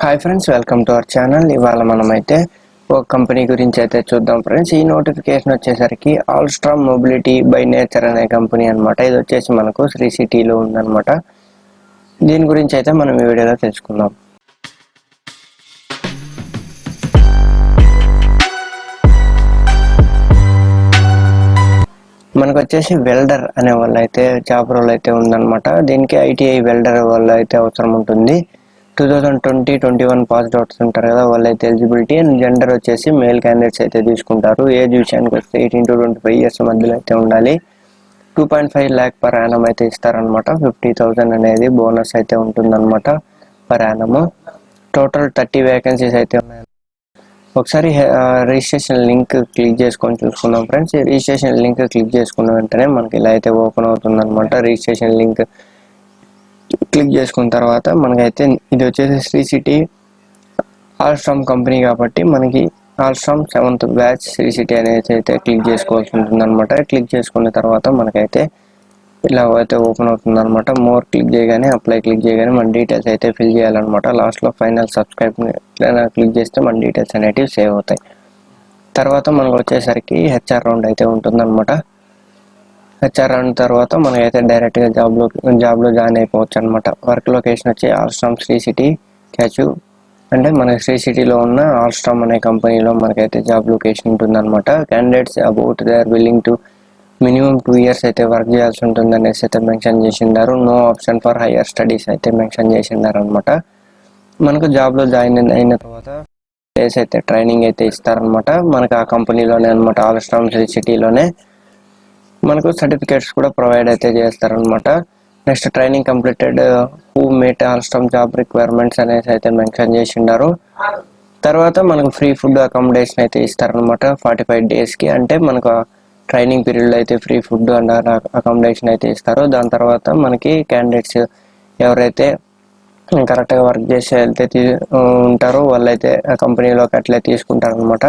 Hi friends, welcome to our channel. ఇవాళ మనమైతే ఒక కంపెనీ గురించి అయితే చూద్దాం ఫ్రెండ్స్. ఈ నోటిఫికేషన్ వచ్చేసరికి ఆల్స్ట్రామ్ మొబిలిటీ బై నేచర్ అనే కంపెనీ అనమాట. ఇది వచ్చేసి మనకు శ్రీసిటీలో ఉందన్నమాట. దీని గురించి అయితే మనం ఈ వీడియోలో తెలుసుకుందాం. మనకు వచ్చేసి వెల్డర్ అనే వాళ్ళు అయితే జాబ్ రోల్ అయితే ఉందన్నమాట. దీనికి ITI వెల్డర్ వాళ్ళు అయితే అవసరం ఉంటుంది. 2020-21 పాస్డ్ అవుట్స్ ఉంటారు కదా, వాళ్ళైతే ఎలిజిబిలిటీ. అండ్ జెండర్ వచ్చేసి మేల్ క్యాండిడేట్స్ అయితే తీసుకుంటారు. ఏజ్ విషయానికి వస్తే 18 to 25 ఇయర్స్ మధ్యలో అయితే ఉండాలి. 2.5 lakh పర్ యానం అయితే ఇస్తారనమాట. 50,000 అనేది బోనస్ అయితే ఉంటుందన్నమాట పర్ యానము. టోటల్ 30 వేకెన్సీస్ అయితే ఉన్నాయి. ఒకసారి రిజిస్ట్రేషన్ లింక్ క్లిక్ చేసుకొని చూసుకుందాం ఫ్రెండ్స్. రిజిస్ట్రేషన్ లింక్ క్లిక్ చేసుకున్న వెంటనే మనకి ఇలా అయితే ఓపెన్ అవుతుంది అనమాట. రిజిస్ట్రేషన్ లింక్ క్లిక్ చేసుకున్న తర్వాత మనకైతే ఇది వచ్చేసి శ్రీసిటీ ఆల్స్ట్రామ్ కంపెనీ కాబట్టి మనకి ఆల్స్ట్రామ్ 7th బ్యాచ్ శ్రీసిటీ అనేది అయితే క్లిక్ చేసుకోవాల్సి ఉంటుంది అనమాట. క్లిక్ చేసుకున్న తర్వాత మనకైతే ఇలా అయితే ఓపెన్ అవుతుంది అనమాట. మోర్ క్లిక్ చేయగానే అప్లై క్లిక్ చేయగానే మన డీటెయిల్స్ అయితే ఫిల్ చేయాలన్నమాట. లాస్ట్లో ఫైనల్ సబ్స్క్రైబ్ క్లిక్ చేస్తే మన డీటెయిల్స్ అనేటివి సేవ్ అవుతాయి. తర్వాత మనకు వచ్చేసరికి HR రౌండ్ అయితే ఉంటుందన్నమాట. HR రౌండ్ తర్వాత మనకైతే డైరెక్ట్గా జాబ్లో జాయిన్ అయిపోవచ్చు అనమాట. వర్క్ లొకేషన్ వచ్చి ఆల్స్ట్రామ్ శ్రీసిటీ క్యాచు అంటే మన శ్రీసిటీలో ఉన్న ఆల్స్ట్రామ్ అనే కంపెనీలో మనకైతే జాబ్ లొకేషన్ ఉంటుందన్నమాట. Candidates about they are willing to minimum 2 years అయితే వర్క్ చేయాల్సి ఉంటుంది అనేసి అయితే మెన్షన్ చేసిండారు. No option for higher studies అయితే మెన్షన్ చేసిండారు అనమాట. మనకు జాబ్లో జాయిన్ అయిన తర్వాత డేస్ అయితే ట్రైనింగ్ అయితే ఇస్తారనమాట. మనకు ఆ కంపెనీలోనే అనమాట, ఆల్స్ట్రామ్ శ్రీసిటీలోనే మనకు సర్టిఫికేట్స్ కూడా ప్రొవైడ్ అయితే చేస్తారనమాట. Next training completed who meet ఆల్స్ట్రామ్ జాబ్ రిక్వైర్మెంట్స్ అనేసి అయితే మెన్షన్ చేసిండారు. తర్వాత మనకు ఫ్రీ ఫుడ్ అకామిడేషన్ అయితే ఇస్తారనమాట 45 daysకి. అంటే మనకు ట్రైనింగ్ పీరియడ్లో అయితే ఫ్రీ ఫుడ్ అండ్ అకామిడేషన్ అయితే ఇస్తారు. దాని తర్వాత మనకి క్యాండిడేట్స్ ఎవరైతే కరెక్ట్గా వర్క్ చేసి వెళ్తే ఉంటారో వాళ్ళైతే కంపెనీలోకి అట్లే తీసుకుంటారనమాట.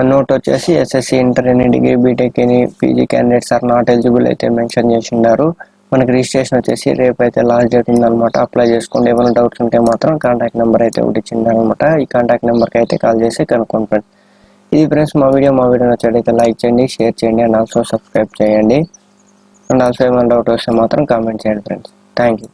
నోట్ వచ్చేసి SSC, inter, any degree, BTech, any PG candidates are not eligible అయితే మెన్షన్ చేసిండారు. మనకి రిజిస్ట్రేషన్ వచ్చేసి రేపు అయితే లాస్ట్ డేట్ ఉందన్నమాట. అప్లై చేసుకోండి. ఏమైనా డౌట్స్ ఉంటే మాత్రం కాంటాక్ట్ నెంబర్ అయితే ఒకటి ఇచ్చిందనమాట. ఈ కాంటాక్ట్ నెంబర్కి అయితే కాల్ చేసి కనుక్కోండి ఫ్రెండ్స్. ఇది ఫ్రెండ్స్ మా వీడియో నచ్చినట్లయితే లైక్ చేయండి, షేర్ చేయండి అండ్ ఆల్సో సబ్స్క్రైబ్ చేయండి. అండ్ ఆల్సో ఏమైనా డౌట్ వస్తే మాత్రం కామెంట్ చేయండి ఫ్రెండ్స్. Thank you.